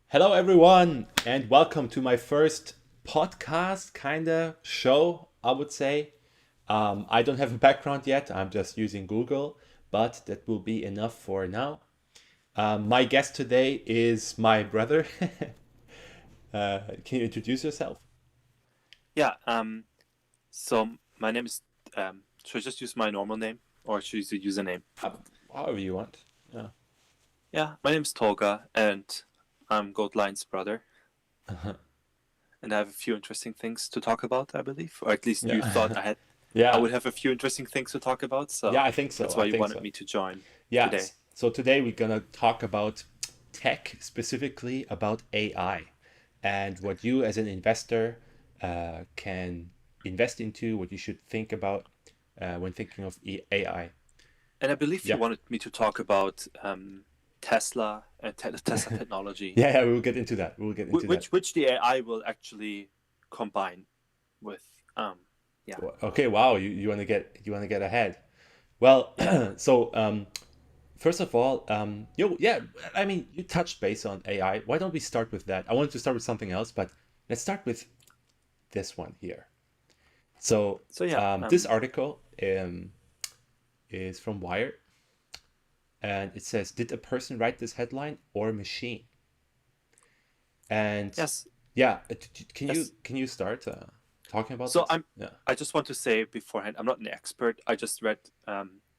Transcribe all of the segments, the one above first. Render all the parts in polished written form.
Hello, everyone, and welcome to my first podcast kind of show, I would say. I don't have a background yet, I'm just using Google, but that will be enough for now. My guest today is my brother. Can you introduce yourself? Yeah, so my name is, should I just use my normal name or should I use a username? However you want. Yeah. Yeah, my name is Tolga and I'm Goldlion's brother. And I have a few interesting things to talk about, I believe. Or at least you thought Yeah. I Yeah. would have a few interesting things to talk about, Yeah, so I think so. that's I why you think wanted so. me to join Yeah. today. So today we're gonna talk about tech, specifically about AI, and what you as an investor can invest into, what you should think about when thinking of AI. And I believe you Yeah. wanted me to talk about Tesla and Tesla technology, Yeah, yeah, we will get into that. We will get into that. which the AI will actually combine with. Yeah. Okay, wow, you want to get ahead. Well, so first of all, yeah, I mean, you touched base on AI. Why don't we start with that? I wanted to start with something else, but let's start with this one here. So So yeah, this article is from Wired, and it says, "Did a person write this headline or a machine?" And yes, yeah, can you yes. start talking about So this? I'm. Yeah. I just want to say beforehand, I'm not an expert. I just read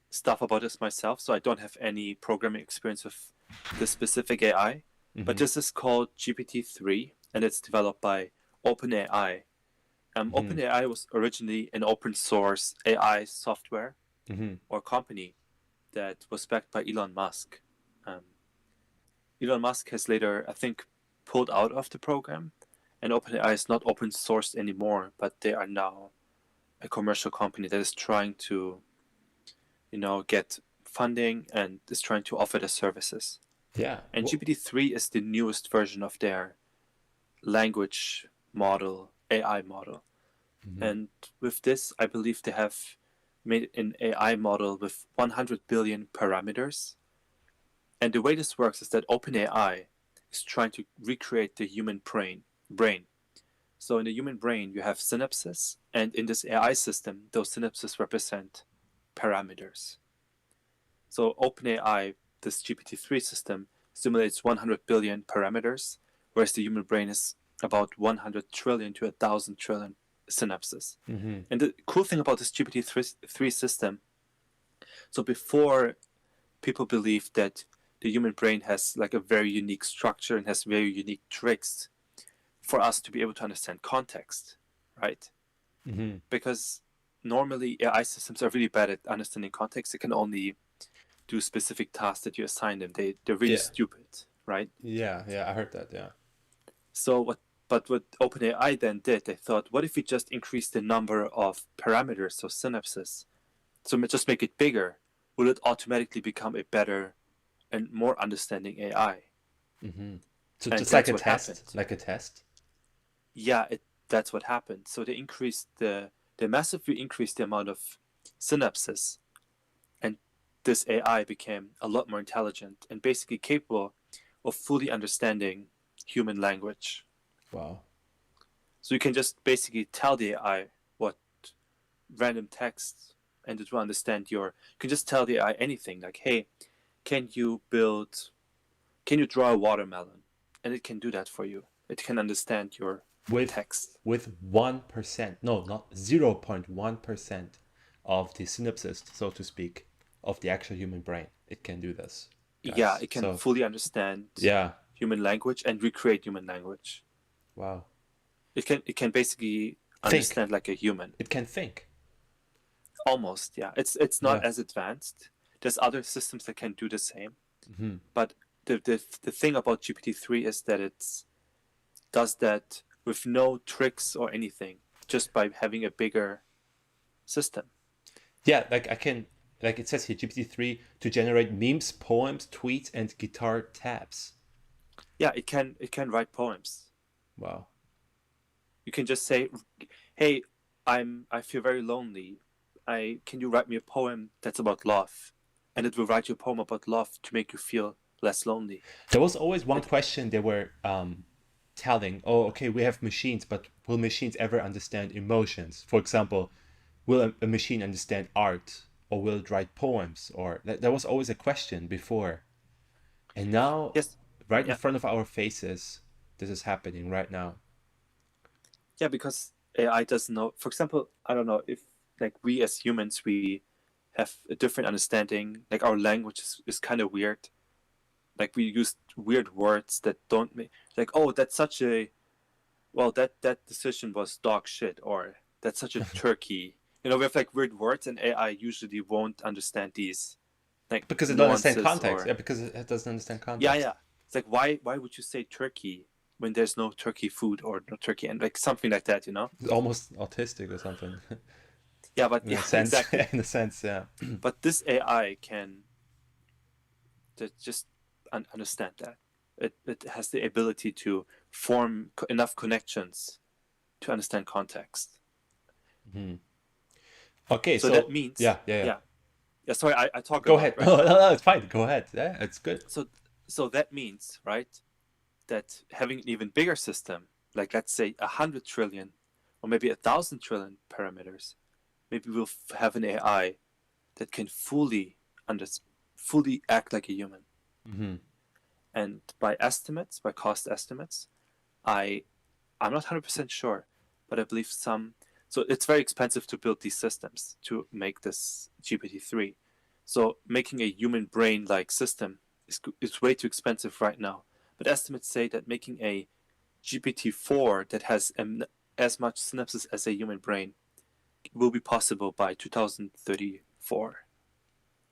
stuff about this myself, so I don't have any programming experience with this specific AI. But Mm-hmm. this is called GPT-3, and it's developed by OpenAI. Mm-hmm. OpenAI was originally an open source AI software Mm-hmm. or company that was backed by Elon Musk. Um, Elon Musk has later, I think, pulled out of the program, and OpenAI is not open sourced anymore, but they are now a commercial company that is trying to, get funding and is trying to offer their services. Yeah. And GPT-3 is the newest version of their language model, AI model. Mm-hmm. And with this, I believe they have made an AI model with 100 billion parameters. And the way this works is that OpenAI is trying to recreate the human brain. So in the human brain, you have synapses, and in this AI system, those synapses represent parameters. So OpenAI, this GPT-3 system, simulates 100 billion parameters, whereas the human brain is about 100 trillion to 1,000 trillion synapses. Mm-hmm. And the cool thing about this GPT-3 system, so before people believed that the human brain has like a very unique structure and has very unique tricks for us to be able to understand context, right? Mm-hmm. Because normally AI systems are really bad at understanding context. They can only do specific tasks that you assign them. They're really Yeah. stupid, right? Yeah. Yeah. I heard that. Yeah. So what OpenAI then did, they thought, what if we just increase the number of parameters, so synapses, so just make it bigger? Will it automatically become a better and more understanding AI? Mm-hmm. So And just like that's a what test, happened. like a test. Yeah, that's what happened. So they massively increased the amount of synapses, and this AI became a lot more intelligent and basically capable of fully understanding human language. Wow. So you can just basically tell the AI what random text, and it will understand you can just tell the AI anything like, hey, can you build can you draw a watermelon? And it can do that for you. It can understand your With text. 1%, no, not 0.1% of the synapses, so to speak, of the actual human brain, it can do this, Yeah, guys. it can So fully understand yeah. human language and recreate human language. Wow. It can basically Think. understand like a human. It can think. Almost, yeah. It's not Yeah. as advanced. There's other systems that can do the same. Mm-hmm. But the thing about GPT-3 is that it does that with no tricks or anything, just by having a bigger system. Yeah, like I can, like it says here, GPT-3 to generate memes, poems, tweets, and guitar tabs. Yeah, it can write poems. Wow. You can just say, "Hey, I feel very lonely. I can you write me a poem that's about love?" And it will write you a poem about love to make you feel less lonely. There was always one Like, question they were telling, oh, okay, we have machines, but will machines ever understand emotions? For example, will a machine understand art, or will it write poems? Or that was always a question before. And now, yes, right in yeah, front of our faces, this is happening right now. yeah, because AI doesn't know. For example, I don't know if like we as humans we have a different understanding. Like our language is kind of weird. Like we use weird words that don't make like, oh, that's such a well, that decision was dog shit, or that's such a turkey. We have like weird words, and AI usually won't understand these like Because it don't understand nuances context. or Yeah, because it doesn't understand yeah, context. yeah. It's like why would you say turkey when there's no turkey food or no turkey and like something like that. It's almost autistic or something. Yeah, but In yeah, a sense, exactly. in a sense, yeah. But this AI can just understand that. It has the ability to form enough connections to understand context. Mhm. Okay, So that so means, yeah, yeah, yeah. yeah, yeah. Sorry, I talk a Go lot ahead. right No, no, now. no, it's fine. Go ahead. Yeah, it's good. So so that means, right, that having an even bigger system, like let's say 100 trillion, or maybe 1,000 trillion parameters, maybe we'll have an AI that can under fully act like a human. Hmm. And by estimates, by cost estimates, I I'm not 100% sure, but I believe some. So it's very expensive to build these systems to make this GPT-3. So making a human brain like system is way too expensive right now. But estimates say that making a GPT-4 that has as much synapses as a human brain will be possible by 2034.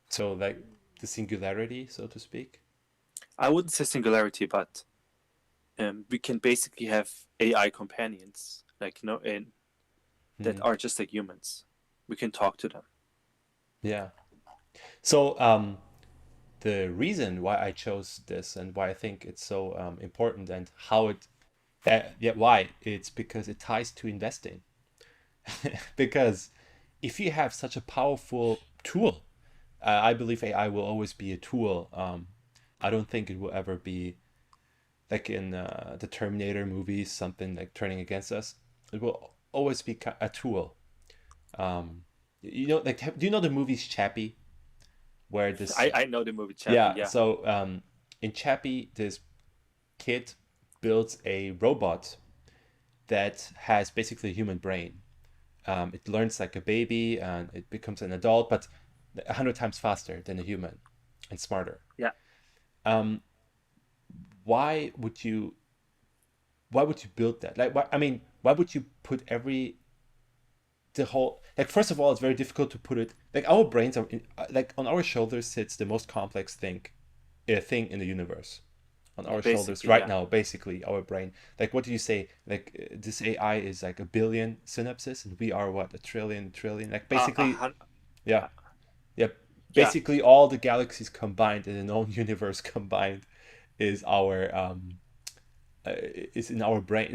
So like the singularity, so to speak. I wouldn't say singularity, but we can basically have AI companions, like that Hmm. are just like humans. We can talk to them. Yeah. So the reason why I chose this and why I think it's so important and how it, yeah, why it's because it ties to investing. Because if you have such a powerful tool, I believe AI will always be a tool. I don't think it will ever be like in the Terminator movies, something like turning against us. It will always be a tool. Um, like do you know the movies Chappie, where this? I know the movie Chappie. Yeah. Yeah, So in Chappie, this kid builds a robot that has basically a human brain. It learns like a baby and it becomes an adult, but 100 times faster than a human and smarter. yeah. Um, why would you why would you build that? Like, I mean, why would you put the whole, like, first of all, it's very difficult to put it, like, our brains are like on our shoulders sits the most complex thing in the universe. On our shoulders Basically, right yeah. now, basically our brain. Like, what do you say? Like, this AI is like a billion synapses, and we are what, a trillion, like, A basically. hun- Yeah. Yeah. yeah, Basically all the galaxies combined in a known universe combined is our is in our brain.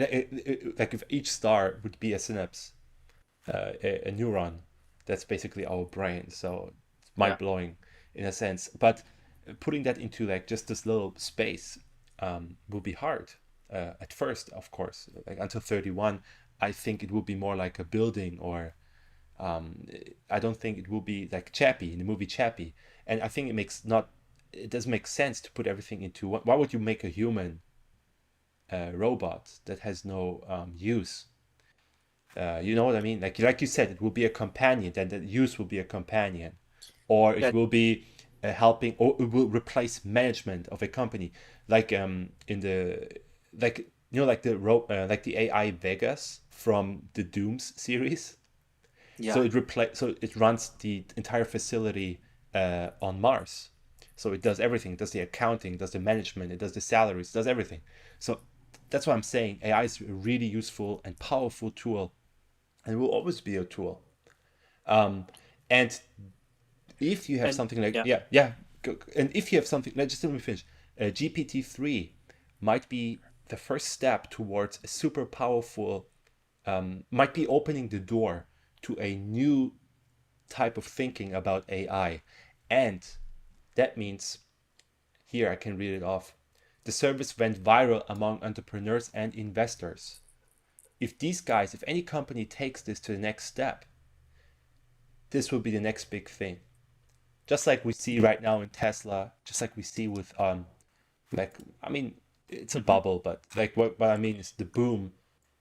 Like, if each star would be a synapse, a neuron, that's basically our brain. So it's mind yeah, blowing in a sense. But putting that into like just this little space will be hard at first, of course. Like until 31, I think it will be more like a building, or um, I don't think it will be like Chappie in the movie Chappie. And I think it doesn't make sense to put everything into one. Why would you make a human robot that has no use? You know what I mean? Like you said, it will be a companion. Then the use will be a companion, or it yeah, will be helping, or it will replace management of a company. Like in the like like like the AI Vegas from the Dooms series. yeah, So it runs the entire facility on Mars. So it does everything. It does the accounting, does the management, it does the salaries, does everything. So that's what I'm saying. AI is a really useful and powerful tool, and will always be a tool. Um, and if you have and something like, yeah, yeah, and if you have something, just let me finish. GPT-3 might be the first step towards a super powerful, might be opening the door to a new type of thinking about AI. And that means Here, I can read it off. The service went viral among entrepreneurs and investors. If these guys, if any company takes this to the next step, this will be the next big thing. Just like we see right now in Tesla, just like we see with like I mean it's a Hmm. bubble, but like what I mean is the boom.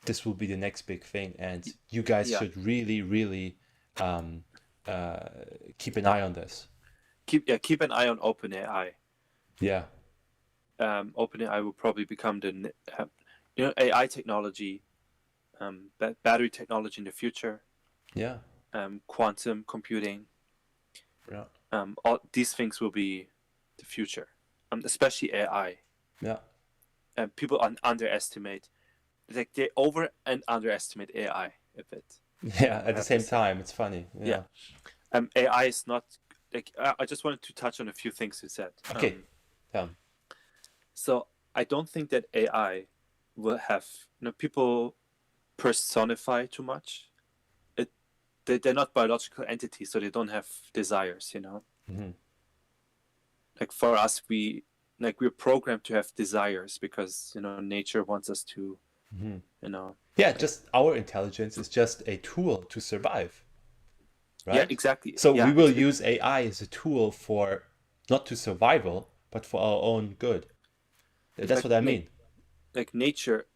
This will be the next big thing, and you guys Yeah. should really, really um, uh, keep an eye on this. Keep an eye on OpenAI. Yeah, OpenAI will probably become the AI technology, battery technology in the future, yeah, quantum computing. yeah, All these things will be the future, especially AI. yeah, And people underestimate, like they over and underestimate AI a bit. yeah. I At the have to same say, time, it's funny. yeah. Yeah. AI is not like I just wanted to touch on a few things you said. Okay. So I don't think that AI will have people personify too much. It they're not biological entities, so they don't have desires. Hmm. Like for us, we're programmed to have desires because nature wants us to Hmm. Yeah, like just our intelligence is just a tool to survive, yeah, right? exactly, So we yeah, will use AI as a tool for not to survival, but for our own good. That's like what I like mean. like nature.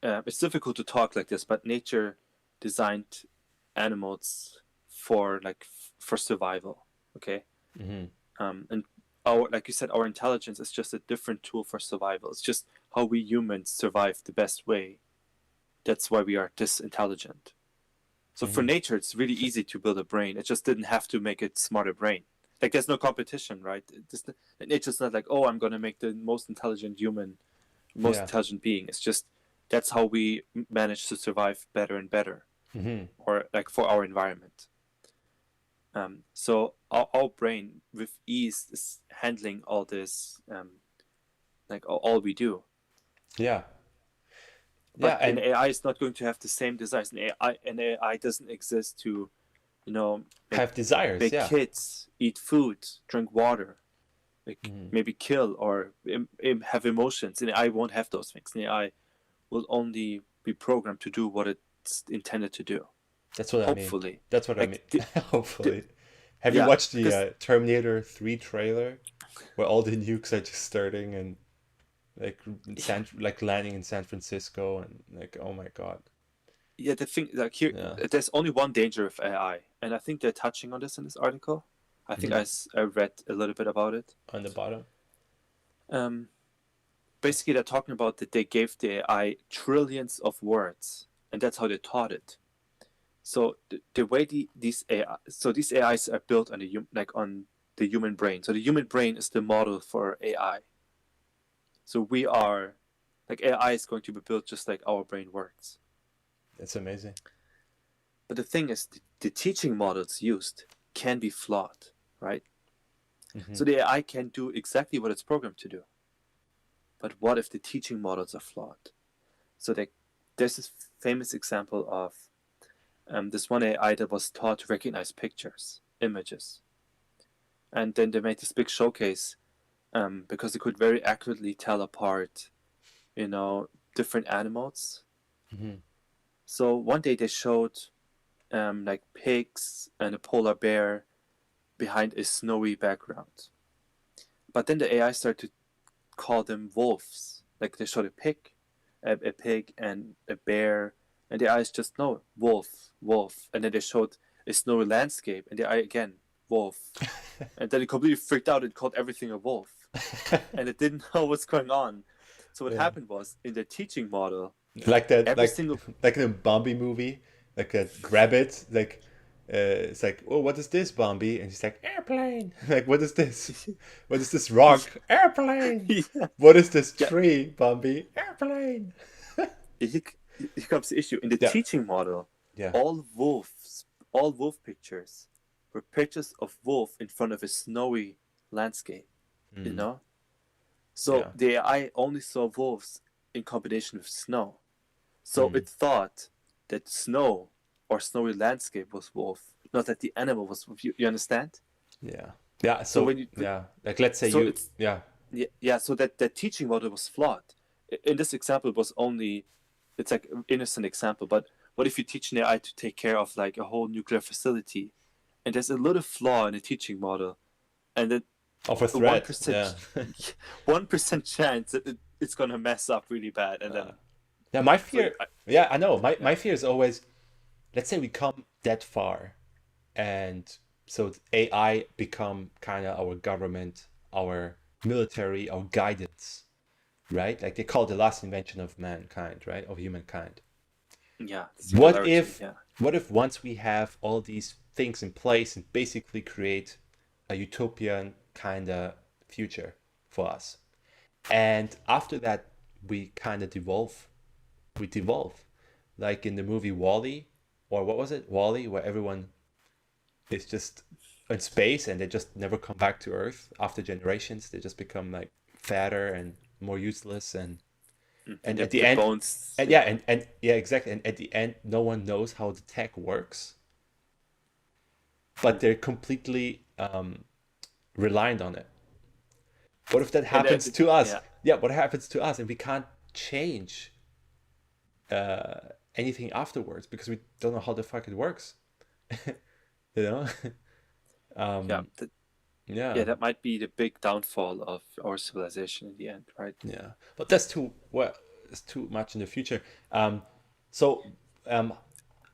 It's difficult to talk like this, but nature designed animals for for survival. Okay. Hmm. And our, like you said, our intelligence is just a different tool for survival. It's just how we humans survive the best way. That's why we are this intelligent. So for Hmm. nature, it's really easy to build a brain. It just didn't have to make it smarter brain. Like there's no competition, right? Nature's not like, oh, I'm gonna make the most intelligent human, most Yeah. intelligent being. It's just that's how we manage to survive better and better, Hmm. or like for our environment. So our brain with ease is handling all this, like all we do. Yeah. Yeah. But an And AI is not going to have the same desires. An AI doesn't exist to, make have desires. make Yeah. kids eat food, drink water, like Hmm. maybe kill or have emotions. An AI won't have those things. An AI will only be programmed to do what it's intended to do. That's what I mean. Hopefully, That's what I mean. like the, the, Hopefully. Have you yeah, watched the because Terminator 3 trailer where all the nukes are just starting and yeah, like landing in San Francisco and like oh my God. yeah, the thing like here, Yeah. there's only one danger of AI, and I think they're touching on this in this article. I think Hmm. I read a little bit about it. On the bottom. Um, Basically, they're talking about that they gave the AI trillions of words, and that's how they taught it. So the way these AIs are built on on the human brain. So the human brain is the model for AI. So we are like AI is going to be built just like our brain works. It's amazing. But the thing is, the teaching models used can be flawed, right? Hmm. So the AI can do exactly what it's programmed to do. But what if the teaching models are flawed? So there's this famous example of this one AI that was taught to recognize pictures, images. And then they made this big showcase because they could very accurately tell apart, different animals. Hmm. So one day they showed like pigs and a polar bear behind a snowy background. But then the AI started to call them wolves. Like they showed a pig and a bear, and the eyes just no wolf, wolf. And then they showed a snowy landscape, and the eye again wolf. And then it completely freaked out and called everything a wolf, and it didn't know what's going on. So what Yeah. happened was in the teaching model, Like that, every single like in a Bambi movie, like a rabbit, like it's like, oh, what is this, Bambi? And he's like, airplane. Like, what is this? What is this rock? Airplane. yeah, What is this yeah. tree, Bambi? Airplane. Here, here comes the issue. In the Yeah, teaching model, yeah. all wolves, all wolf pictures were pictures of wolf in front of a snowy landscape, you Mm, know? So yeah. the AI only saw wolves in combination with snow. So Mm, it thought that snow or snowy landscape was wolf, not that the animal was wolf. You understand? yeah. Yeah. So So when you yeah, like let's say so you, it's yeah. yeah. So that teaching model was flawed. In this example, it was only it's like an innocent example. But what if you teach an AI to take care of like a whole nuclear facility, and there's a little flaw in the teaching model, and then Of a a one threat, yeah. percent 1% chance that it's gonna mess up really bad, and then Yeah, my so fear, yeah, I know. My yeah, fear is always, let's say we come that far, and so AI become kind of our government, our military, our guidance, right? Like they call it the last invention of mankind, right? Of humankind. yeah, What singularity, if, yeah, what if once we have all these things in place and basically create a utopian kind of future for us, and after that we kind of devolve, like in the movie Wall-E, or what was it, Wall-E, where everyone is just in space and they just never come back to Earth after generations. They just become like fatter and more useless, and and at the the end, bones, and yeah, yeah, and yeah, exactly. And at the end, no one knows how the tech works, but they're completely reliant on it. What if that and happens to us? yeah, Yeah, what happens to us and we can't change uh, anything afterwards because we don't know how the fuck it works? You know? yeah, um, yeah, yeah, that might be the big downfall of our civilization in the end, right? yeah. But that's too well. It's too much in the future. So um,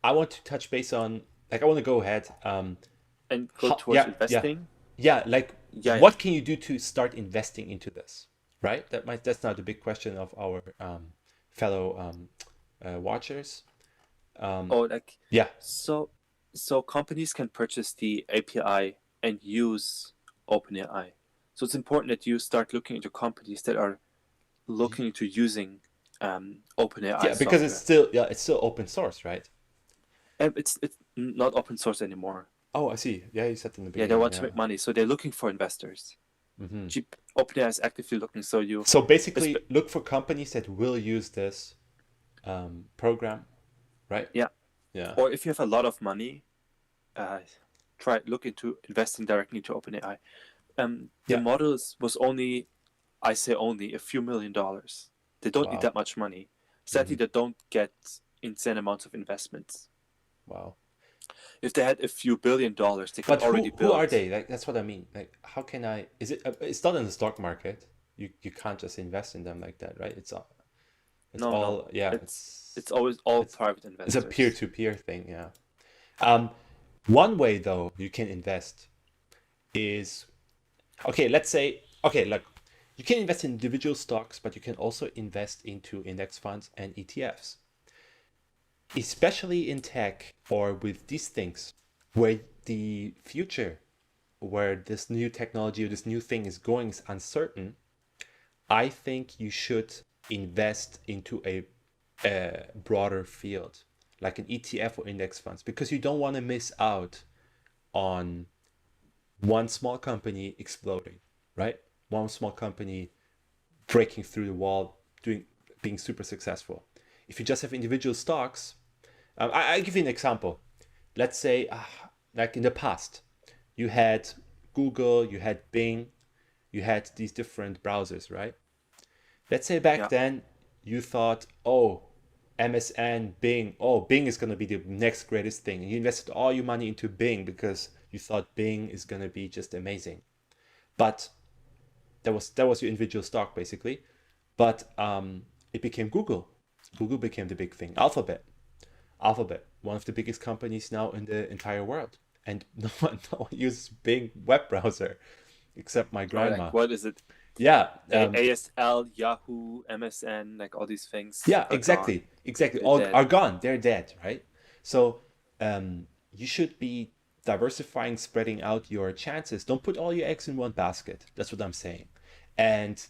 I want to touch base on, like, I want to go ahead. And go How, towards yeah, yeah, investing. yeah. Like, Yeah, yeah. what can you do to start investing into this? Right. That's now the big question of our fellow watchers. Um, Or like, yeah, so so companies can purchase the API and use OpenAI. So it's important that you start looking into companies that are looking into using OpenAI yeah, because it's software. still, yeah, it's still open source, right? And it's not open source anymore. Oh, I see. Yeah, you said in the Yeah, they beginning. want to Yeah. make money, so they're looking for investors. Hmm. OpenAI is actively looking. So you, So it's, basically, look for companies that will use this program, right? yeah. Yeah. Or if you have a lot of money, uh, try look into investing directly into OpenAI. The Yeah. was only, I say only, a few $1 million. They don't need Wow. that much money. Hmm. Sadly, they don't get insane amounts of investments. Wow. If they had a few $1 billion, they could But already who are build. they? Like, that's what I mean. Like, how can I? Is it? It's not in the stock market. You can't just invest in them like that, right? It's No, no, all, yeah. it's always all It's private it's a peer investors. to peer thing. Yeah. Um, One way though you can invest is, okay. Let's say, okay, look, you can invest in individual stocks, but you can also invest into index funds and ETFs, especially in tech or with these things where the future, where this new technology or this new thing is going is uncertain. I think you should invest into a broader field, like an ETF or index funds, because you don't want to miss out on one small company exploding, right? One small company breaking through the wall, being super successful. If you just have individual stocks, I give you an example. Let's say, like in the past, you had Google, you had Bing, you had these different browsers, right? Let's say back Yeah, then you thought, oh, MSN, Bing, oh, Bing is going to be the next greatest thing. And you invested all your money into Bing because you thought Bing is going to be just amazing. But that was your individual stock basically. But it became Google. Google became the big thing. Alphabet, one of the biggest companies now in the entire world. And no one uses Bing web browser except my or like grandma. what is it? Yeah, ASL, Yahoo, MSN, like all these things yeah, are gone. exactly. They're All dead. are gone. They're dead, right? So you should be diversifying, spreading out your chances. Don't put all your eggs in one basket. That's what I'm saying. And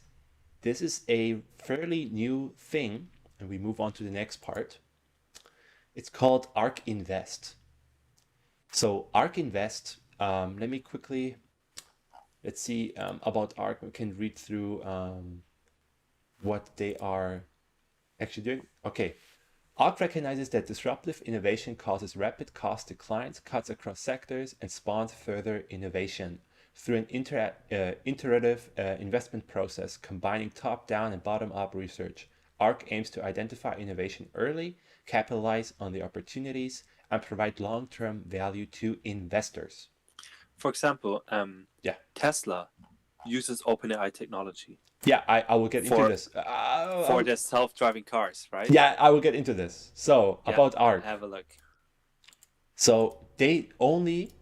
this is a fairly new thing. And we move on to the next part. It's called ARK Invest. So ARK Invest, let me quickly, let's see about ARK. We can read through what they are actually doing. Okay. ARK recognizes that disruptive innovation causes rapid cost declines, cuts across sectors, and spawns further innovation. through an iterative investment process combining top-down and bottom-up research. ARC aims to identify innovation early, capitalize on the opportunities, and provide long-term value to investors. For example, Yeah. Tesla uses OpenAI technology Yeah, I will get into for this. their self-driving cars, right? Yeah, I will get into this. So, Yeah, about ARC. have a look. So, they only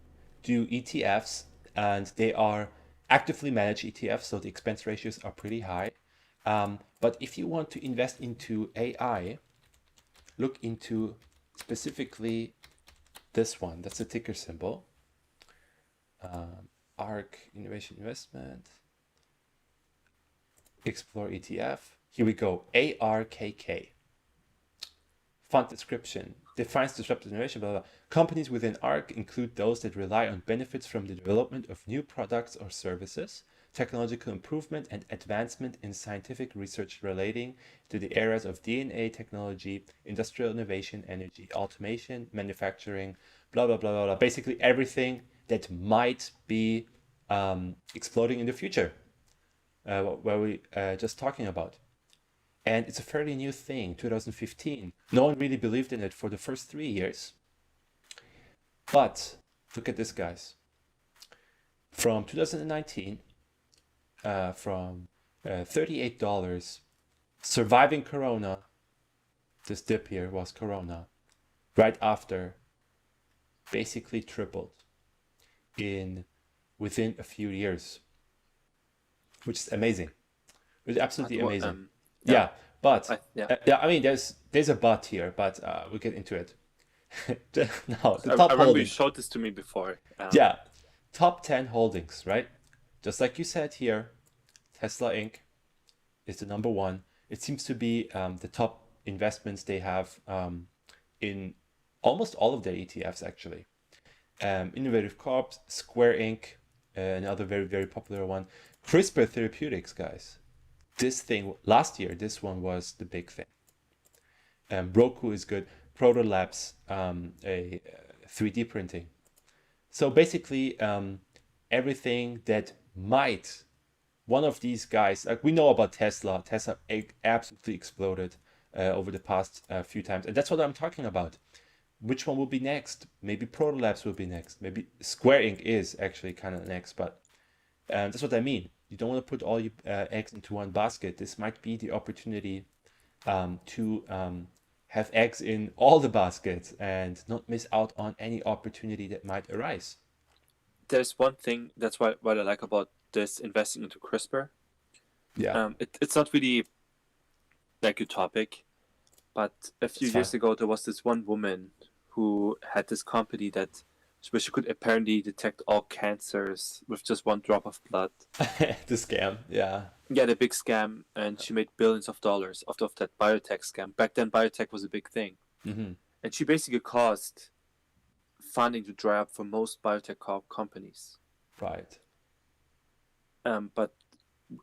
do ETFs and they are actively managed ETFs, so the expense ratios are pretty high. But if you want to invest into AI, look into specifically this one. That's a ticker symbol. ARC Innovation Investment. Explore ETF. Here we go. ARKK. Font description defines disruptive innovation. Blah, blah, blah. Companies within ARC include those that rely on benefits from the development of new products or services, technological improvement, and advancement in scientific research relating to the areas of DNA technology, industrial innovation, energy, automation, manufacturing, blah, blah, blah, blah, blah. Basically, everything that might be exploding in the future, where we just talking about. And it's a fairly new thing, 2015. No one really believed in it for the first 3 years. But look at this, guys. From 2019, from $38, surviving Corona, this dip here was Corona, right after, basically tripled within a few years, which is amazing. It's absolutely amazing. Yeah, but yeah, I mean, there's a but here, but we'll get into it. Now, the top I remember you holdings. showed this to me before. Yeah, top 10 holdings, right? Just like you said here, Tesla Inc. is the number one. It seems to be the top investments they have in almost all of their ETFs, actually. Innovative Corp, Square Inc., another very, very popular one. CRISPR Therapeutics, guys. This thing, last year, this one was the big thing. Roku is good. Proto Labs, a 3D printing. So basically, everything that might, one of these guys, like we know about Tesla. Tesla absolutely exploded over the past few times. And that's what I'm talking about. Which one will be next? Maybe Proto Labs will be next. Maybe Square Inc. is actually kind of next, but that's what I mean. You don't want to put all your eggs into one basket. This might be the opportunity to have eggs in all the baskets and not miss out on any opportunity that might arise. There's one thing that's what I like about this investing into CRISPR. Yeah. It's not really like a topic, but a few years ago there was this one woman who had this company where she could apparently detect all cancers with just one drop of blood. The scam, yeah. Yeah, the big scam, and she made billions of dollars off of that biotech scam. Back then, biotech was a big thing. Mm-hmm. And she basically caused funding to dry up for most biotech companies. Right. But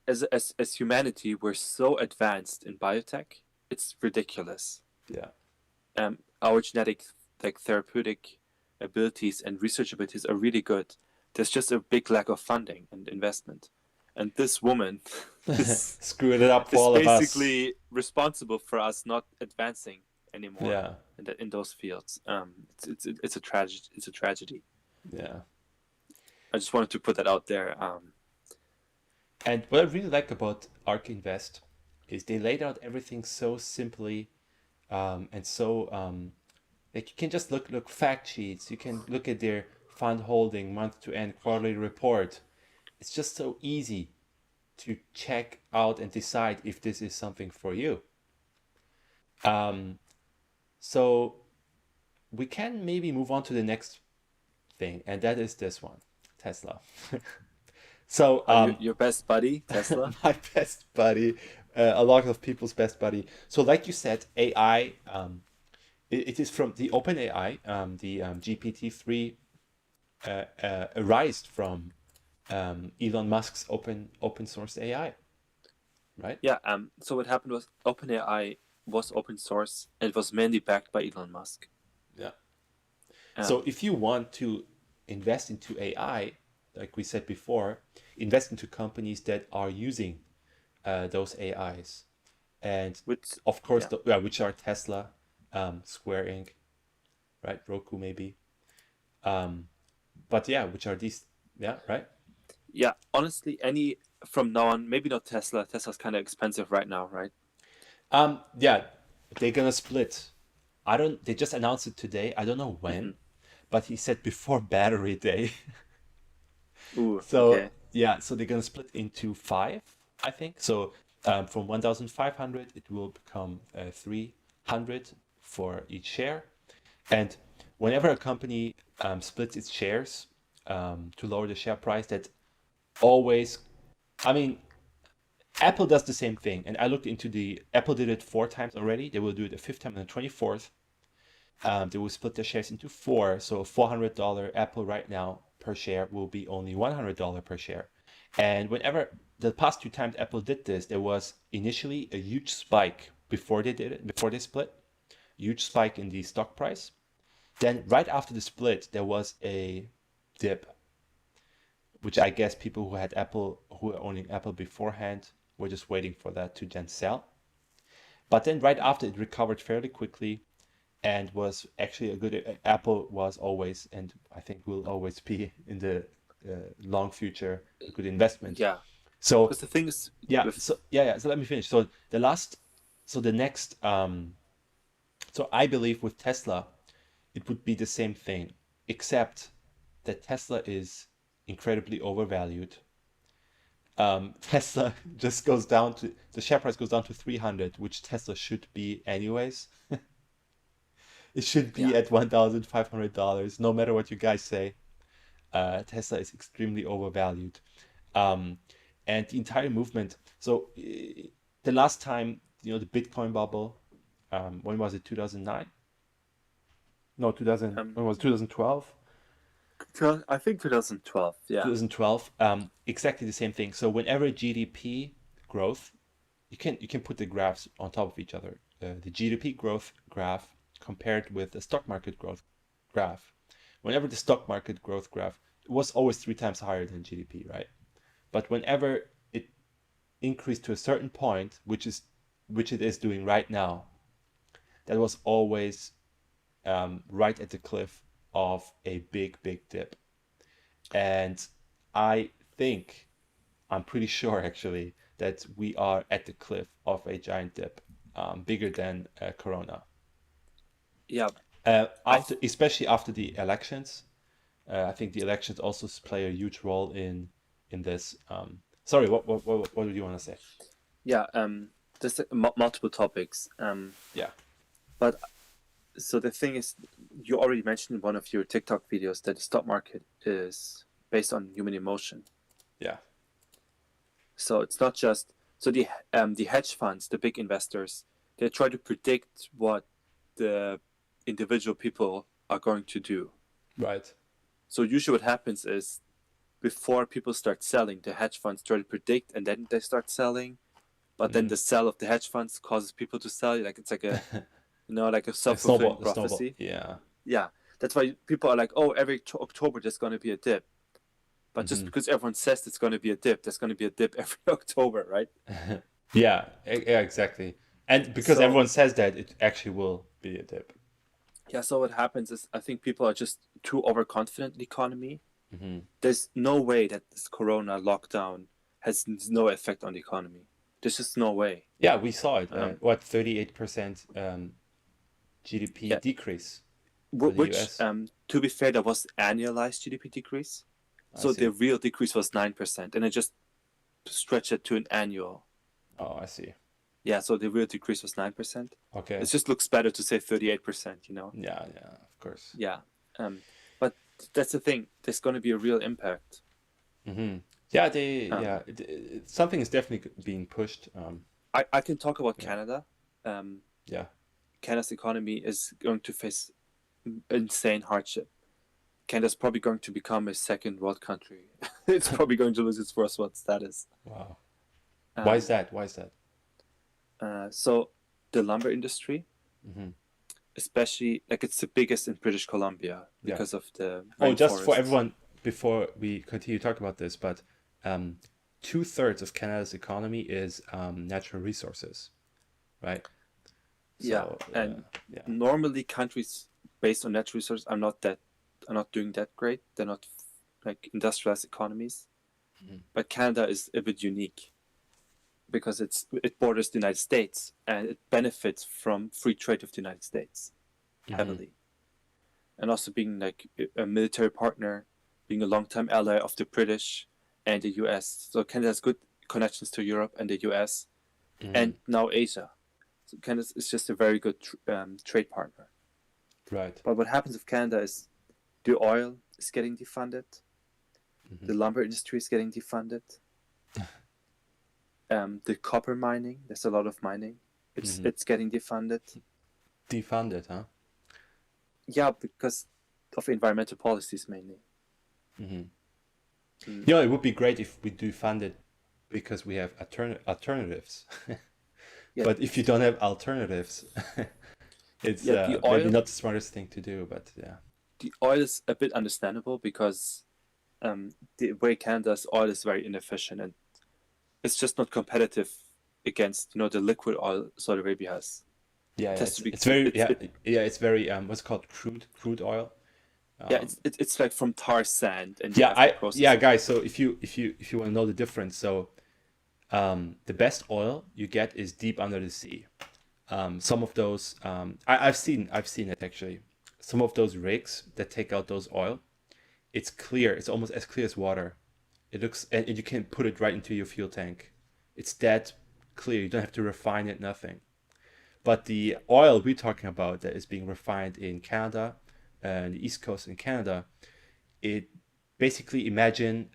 as humanity, we're so advanced in biotech, it's ridiculous. Yeah. Our genetic, therapeutic abilities and research abilities are really good. There's just a big lack of funding and investment. And this woman screwed it up for all of us. Is basically responsible for us not advancing anymore. Yeah. In those fields. It's a tragedy. It's a tragedy. Yeah. I just wanted to put that out there. And what I really like about ARK Invest is they laid out everything so simply, and so like you can just look fact sheets. You can look at their fund holding, month to end, quarterly report. It's just so easy to check out and decide if this is something for you. So we can maybe move on to the next thing, and that is this one, Tesla. So your best buddy, Tesla? My best buddy, a lot of people's best buddy. So like you said, AI, it is from the OpenAI, the GPT-3 arised from Elon Musk's open source AI, right? Yeah. So what happened was OpenAI was open source and it was mainly backed by Elon Musk. Yeah. So if you want to invest into AI, like we said before, invest into companies that are using those AIs, and Which, of course, yeah, which are Tesla, Square Inc., right? Roku maybe. Um, but yeah, which are these? Yeah, right. yeah. Honestly, any from now on, maybe not Tesla. Tesla's kind of expensive right now, right? Yeah, they're gonna split. I don't. They just announced it today. I don't know Mm-hmm. when, but he said before Battery Day. Ooh, So okay. yeah, so they're gonna split into five, I think. So from 1,500, it will become 300 for each share. And whenever a company splits its shares to lower the share price, that always, I mean, Apple does the same thing. And I looked into Apple did it 4 times already. They will do it a fifth time on the 24th. They will split their shares into four. So $400 Apple right now per share will be only $100 per share. And whenever the past 2 times Apple did this, there was initially a huge spike before they did it, before they split, huge spike in the stock price. Then right after the split, there was a dip, which I guess people who had Apple, who were owning Apple beforehand, were just waiting for that to then sell. But then right after it recovered fairly quickly and was actually a good Apple was always and I think will always be in the long future a good investment. Yeah, So because the thing is yeah, with so let me finish. So the next so I believe with Tesla it would be the same thing, except that Tesla is incredibly overvalued. Tesla just goes down to the share price goes down to 300, which Tesla should be anyways. It should yeah, be at $1,500, no matter what you guys say. Tesla is extremely overvalued. Um, and the entire movement. So the last time, the Bitcoin bubble, when was it? 2009? No, 2000. um, When was it? 2012? I think 2012. Yeah, 2012. Exactly the same thing. So whenever GDP growth, you can put the graphs on top of each other. The GDP growth graph compared with the stock market growth graph. Whenever the stock market growth graph was always 3 times higher than GDP, right? But whenever it increased to a certain point, which it is doing right now, that was always right at the cliff of a big dip. And I think I'm pretty sure actually that we are at the cliff of a giant dip, bigger than Corona. yeah. I Especially after the elections, I think the elections also play a huge role in this. Sorry, what do you want to say? yeah. There's multiple topics. Yeah, But so the thing is, you already mentioned in one of your TikTok videos that the stock market is based on human emotion. yeah, So it's not just the hedge funds, the big investors, they try to predict what the individual people are going to do. right. So usually what happens is before people start selling, the hedge funds try to predict and then they start selling. But then Hmm. the sell of the hedge funds causes people to sell. Like it's like a like a A snowball, self-fulfilling the snowball. prophecy. Yeah. Yeah. That's why people are like, oh, every October there's going to be a dip. But just Hmm. because everyone says it's going to be a dip, there's going to be a dip every October, right? Yeah, yeah, exactly. And because So everyone says that, it actually will be a dip. yeah, so what happens is I think people are just too overconfident in the economy. Hmm. There's no way that this Corona lockdown has no effect on the economy. There's just no way. Yeah, we saw it. Um, 38% GDP yeah, decrease for the which US. to be fair, that was annualized GDP decrease. I So the see. real decrease was 9%, and I just stretched it to an annual. Oh, I see. Yeah, so the real decrease was 9%. It Okay. just looks better to say 38%. Yeah, yeah, of course. Yeah. But that's the thing. There's going to be a real impact. Hmm. Yeah, Um, something is definitely being pushed. I can talk about Yeah, Canada. Um, yeah. Canada's economy is going to face insane hardship. Canada's probably going to become a second world country. It's probably going to lose its first world status. Wow. Why is Um, that? Why is that? so the lumber industry, Hmm. especially like it's the biggest in British Columbia Yeah. because of the Oh, just for rainforests. everyone, before we continue talking about this, but um, 2/3 of Canada's economy is natural resources, right? Yeah, So and yeah. normally countries based on natural resources are not doing that great. They're not like industrialized economies. Mhm. But Canada is a bit unique because it borders the United States and it benefits from free trade with the United States Mhm. heavily. And also being like a military partner, being a long-time ally of the British and the US. So Canada has good connections to Europe and the US and Mhm. now Asia. So Canada is just a very good trade partner. Right. But what happens with Canada is the oil is getting defunded, Mhm. the lumber industry is getting defunded, the copper mining, there's a lot of mining, Mhm. it's getting defunded. Defunded, huh? Yeah, because of environmental policies mainly. Mhm. Mm. You know, it would be great if we do fund it because we have alternatives. Yeah, But if you don't have alternatives, it's yeah. maybe not the smartest thing to do. But yeah. The oil is a bit understandable because the way Canada's oil is very inefficient and it's just not competitive against the liquid oil Saudi Arabia has. Yeah, It yeah, has to be it's very it's yeah it yeah it's very what's it called crude oil. yeah Um, it's like from tar sand and they yeah, have to process yeah, it. guys. So if you want to know the difference, so the best oil you get is deep under the sea. Some of those I've seen it actually. Some of those rigs that take out those oil, it's clear. It's almost as clear as water. It looks and you can put it right into your fuel tank. It's that clear. You don't have to refine it. Nothing. But the Yeah, oil we're talking about that is being refined in Canada and the East Coast in Canada, it basically imagine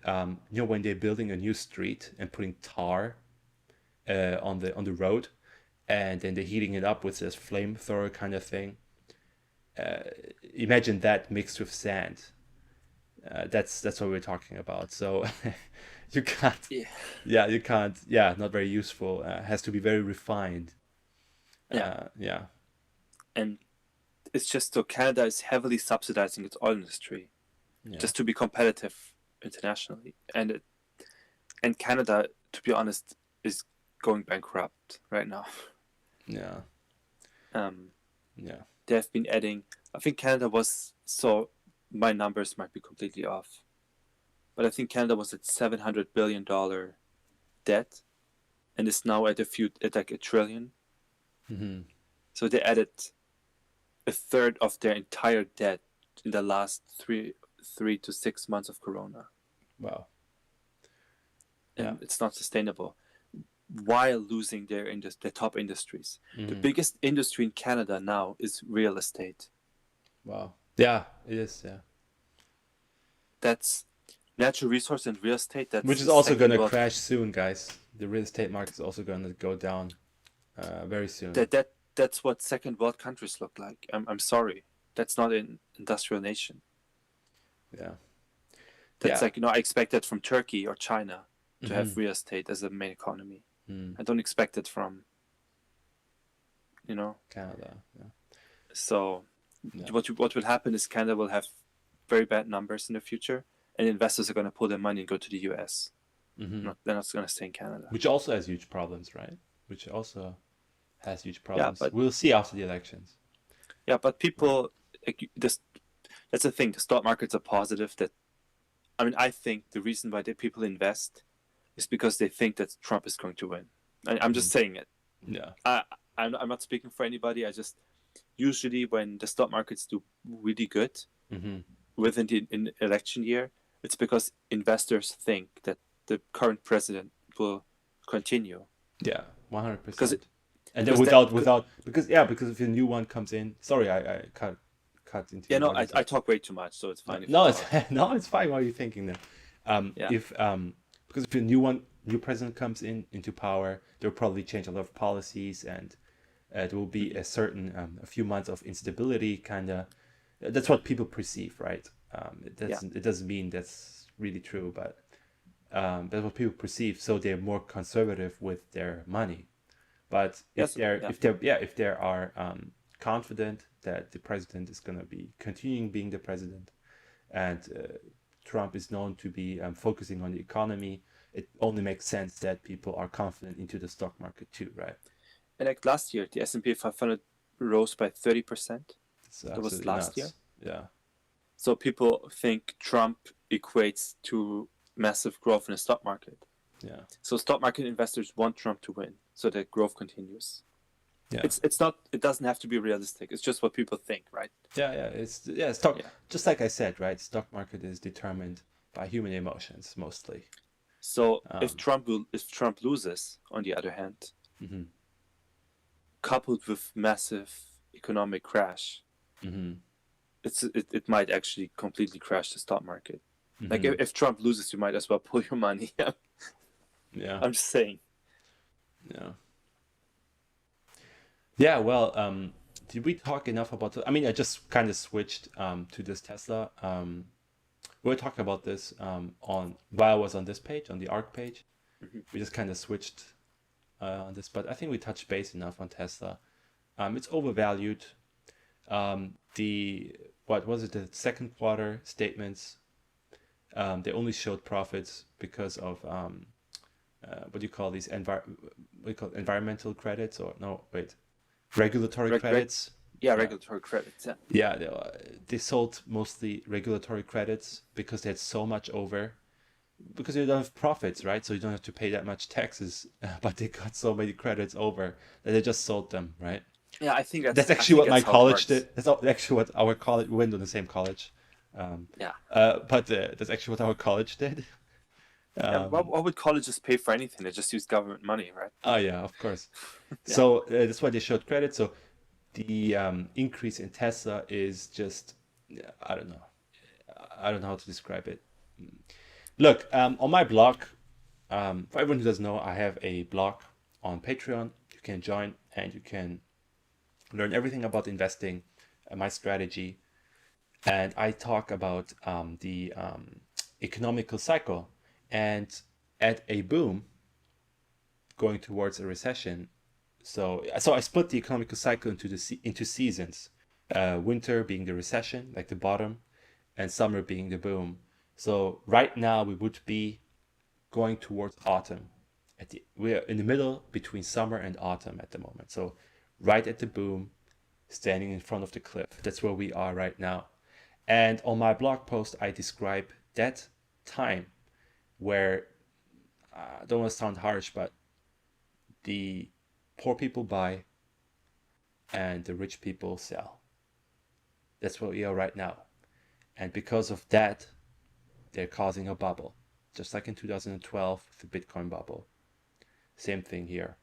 when they're building a new street and putting tar on the road, and then they're heating it up with this flamethrower kind of thing. Imagine that mixed with sand. That's what we're talking about. So you can't, yeah, yeah, you can't, yeah, not very useful. Has to be very refined. yeah. Yeah, And it's just so Canada is heavily subsidizing its oil industry yeah, just to be competitive internationally. And Canada, to be honest, is going bankrupt right now. yeah, Um, yeah. they have been adding. I think Canada was so. My numbers might be completely off, but I think Canada was at $700 billion debt, and is now at like a trillion. Hmm. So they added a third of their entire debt in the last three to 6 months of Corona, Wow. Yeah. and it's not sustainable. While losing their top industries, the Hmm. biggest industry in Canada now is real estate. Wow. Yeah, it is. Yeah. That's natural resource and real estate. That's Which is the also second gonna world. crash soon, guys. The real estate market is also gonna go down very soon. That's what second world countries look like. I'm sorry, that's not an industrial nation. Yeah. That's Yeah. like I expect that from Turkey or China to have Hmm. real estate as a main economy. Mm. I don't expect it from you know. Canada. Yeah. So Yeah. what will happen is Canada will have very bad numbers in the future, and investors are going to pull their money and go to the US. Hmm. They're not going to stay in Canada. Which also has huge problems, right? Which also has huge Yeah, problems. but We'll see after the elections. Right. people like this. That's the thing. The stock markets are positive. That I mean, I think the reason why people invest is because they think that Trump is going to win. I'm Hmm. just saying it. Yeah. I, I'm not speaking for anybody. I just usually when the stock markets do really good Hmm. within the election year, it's because investors think that the current president will continue. Yeah. one hundred Because it, percent. And then because that without because if a new one comes in, sorry, I cut into yeah you. no What do you say? I talk way too much, so it's No, fine if you no, it's talk. no, it's fine. What are you thinking then? Yeah, If because if a new president comes into power, they'll probably change a lot of policies, and there will be mm-hmm. a certain a few months of instability, kind of. That's what people perceive, right? Yeah, It doesn't mean that's really true, but that's what people perceive. So they're more conservative with their money. But yes, yeah, if they are confident that the president is going to be continuing being the president and Trump is known to be focusing on the economy, it only makes sense that people are confident into the stock market too, right? And like last year, the S&P 500 rose by 30%. It's That was absolutely last year. nuts. Yeah, So people think Trump equates to massive growth in the stock market. yeah, So stock market investors want Trump to win so that growth continues. yeah, It's not, it doesn't have to be realistic. It's just what people think, right? yeah. Yeah, stock. Yeah. Just like I said, right? Stock market is determined by human emotions mostly. So Um, if Trump loses, on the other hand, mhm, coupled with massive economic crash, mhm, it might actually completely crash the stock market. Like mhm. if Trump loses, you might as well pull your money. Yeah, I'm just saying. yeah, yeah. Well, did we talk enough about? I mean, I just kind of switched to this Tesla. We were talking about this on while I was on this page, on the ARC page. Mhm. We just kind of switched on this, but I think we touched base enough on Tesla. It's overvalued. The what was it? The second quarter statements. They only showed profits because of what do you call these what do you call it? Environmental credits or no? Wait, regulatory Reg, credits. yeah, Yeah, regulatory credits. Yeah. yeah. They sold mostly regulatory credits because they had so much over because you don't have profits, right? So you don't have to pay that much taxes, but they got so many credits over that they just sold them, right? Yeah, That's I actually think what my that's how it college works. did. That's actually what our college. We went to the same college, um, Yeah. but that's actually what our college did. Yeah. Um, Why would colleges pay for anything? They just use government money, right? oh yeah, of course. Yeah. So that's why they showed credit. So the increase in Tesla is just, yeah, I don't know. I don't know how to describe it. Look, on my blog, for everyone who doesn't know, I have a blog on Patreon. You can join and you can learn everything about investing, my strategy, and I talk about the economical cycle. And at a boom, going towards a recession, so I split the economical cycle into seasons. Winter being the recession, like the bottom, and summer being the boom. So right now we would be going towards autumn. We are in the middle between summer and autumn at the moment. So right at the boom, standing in front of the cliff. That's where we are right now. And on my blog post, I describe that time where I don't want to sound harsh, but the poor people buy and the rich people sell. That's where we are right now. And because of that, they're causing a bubble, just like in 2012, the Bitcoin bubble. Same thing here.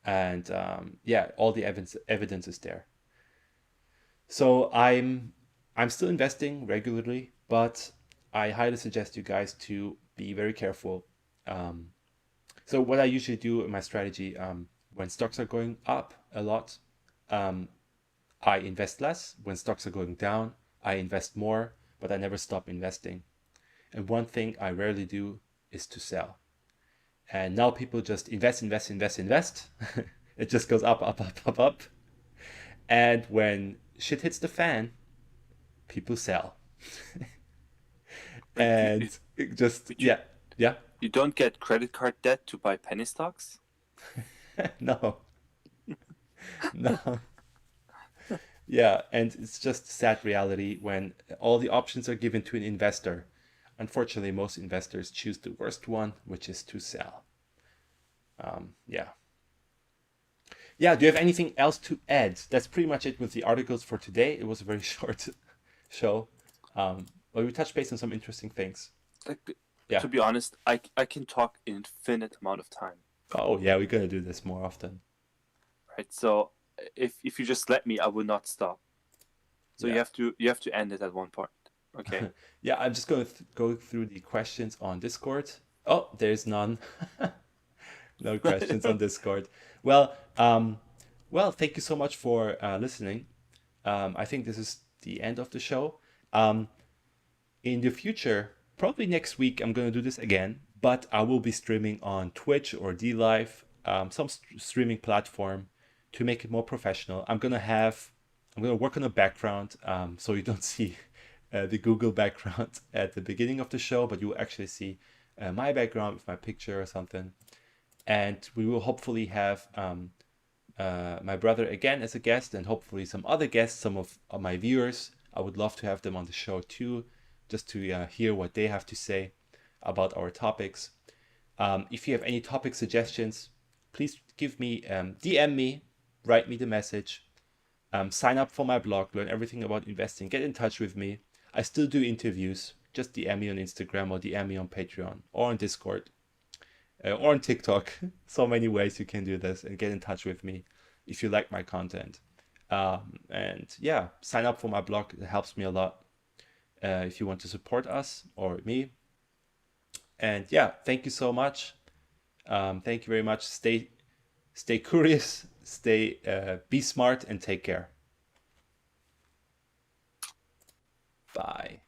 And yeah, all the evidence is there. So I'm still investing regularly, but I highly suggest you guys to be very careful. Um, so what I usually do in my strategy, when stocks are going up a lot, um, I invest less. When stocks are going down, I invest more, but I never stop investing. And one thing I rarely do is to sell. And now people just invest, invest, invest, invest. It just goes up, up, up, up, up. And when shit hits the fan, people sell. Wait, And it just, but yeah, yeah, you don't get credit card debt to buy penny stocks? no, no. Yeah, and it's just sad reality when all the options are given to an investor. Unfortunately, most investors choose the worst one, which is to sell. Yeah. Yeah, do you have anything else to add? That's pretty much it with the articles for today. It was a very short show. But we touched base on some interesting things. Like, Yeah. to be honest, I can talk an infinite amount of time, Oh, yeah, we're gonna do this more often. right? So if you just let me, I will not stop. So Yeah. you have to end it at one point. Okay. Yeah, I'm just going to go through the questions on Discord. Oh, there's none. No questions on Discord. Well, well, thank you so much for listening. I think this is the end of the show. Um, in the future, probably next week, I'm going to do this again, but I will be streaming on Twitch or D Live, some streaming platform to make it more professional. I'm going to work on a background so you don't see the Google background at the beginning of the show, but you will actually see my background with my picture or something. And we will hopefully have my brother again as a guest, and hopefully some other guests, some of my viewers. I would love to have them on the show too, just to hear what they have to say about our topics. If you have any topic suggestions, please give me DM me, write me the message, sign up for my blog, learn everything about investing, get in touch with me. I still do interviews. Just DM me on Instagram or DM me on Patreon or on Discord or on TikTok. So many ways you can do this and get in touch with me if you like my content. And yeah, sign up for my blog. It helps me a lot if you want to support us or me. And yeah, thank you so much. Thank you very much. Stay curious, be smart, and take care. Bye.